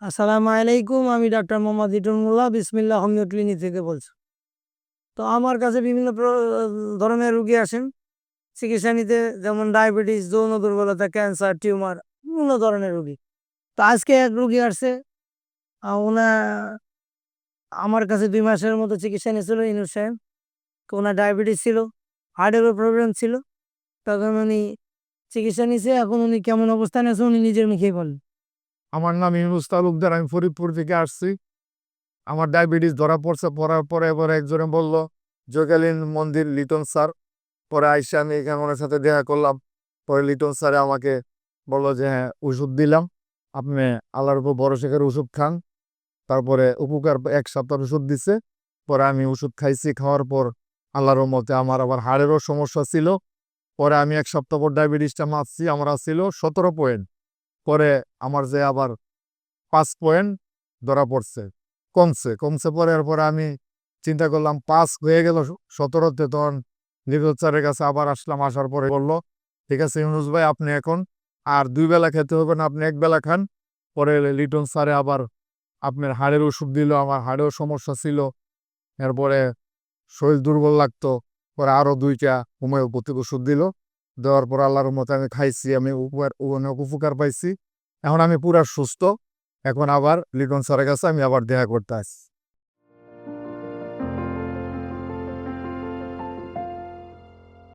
আসসালামু আলাইকুম। আমি ডাক্তার মোহাম্মদ লিটন মোল্লা, বিসমিল্লাহ হোমিও ক্লিনিক থেকে বলছি। তো আমার কাছে বিভিন্ন ধরনের রুগী আসেন চিকিৎসা নিতে, যেমন ডায়াবেটিস, যৌন দুর্বলতা, ক্যান্সার, টিউমার, বিভিন্ন ধরনের রুগী। তো আজকে এক রুগী আসছে, ওনার আমার কাছে 2 মাসের মতো চিকিৎসা নিয়েছিল ইনুস সাহেব। তো ওনার ডায়াবেটিস ছিল, হার্টেরও প্রবলেম ছিল। তখন উনি চিকিৎসা নিছে, এখন উনি কেমন অবস্থানে আছে উনি নিজের মুখেই বলেন। আমার নাম ইউনুস তালুকদার, আমি ফরিদপুর থেকে আসছি। আমার ডায়াবেটিস ধরা পড়ছে, পড়ার পরে এবার একজনে বলল জয়কালীন মন্দির লিটন স্যার। পরে আইসা আমি এখানে ওনার সাথে দেখা করলাম। পরে লিটন স্যারে আমাকে বললো যে হ্যাঁ, ওষুধ দিলাম, আপনি আল্লাহর উপর ভরসা করে ওষুধ খান। তারপরে উপকার 1 সপ্তাহ ওষুধ দিছে। পরে আমি ওষুধ খাইছি, খাওয়ার পর আল্লাহর মতে আমার আবার হাড়েরও সমস্যা ছিল। পরে আমি 1 সপ্তাহ পর ডায়াবেটিসটা মাপছি, আমার ছিল 17 পয়েন্ট। পরে আমার যে আবার 5 পয়েন্ট ধরা পড়ছে, কমছে কমছে। পরে এরপরে আমি চিন্তা করলাম 5 হয়ে গেল 17তে, তখন লিটন স্যারের কাছে আবার আসলাম। আসার পরে বললো ঠিক আছে ইউনুস ভাই, আপনি এখন আর 2 বেলা খেতে হবে না, আপনি 1 বেলা খান। পরে লিটন স্যারে আবার আপনার হাড়ের ওষুধ দিল, আমার হাড়েও সমস্যা ছিল। এরপরে শরীর দুর্বল লাগতো, পরে আরো 2টা হোমিওপ্যাথিক ওষুধ দিল। দেওয়ার পর আল্লাহর মতে আমি খাইছি, আমি অনেক উপকার পাইছি। এখন আমি পুরা সুস্থ। এখন আবার লিটন স্যারের কাছে আমি আবার দেখা করতে আসছি।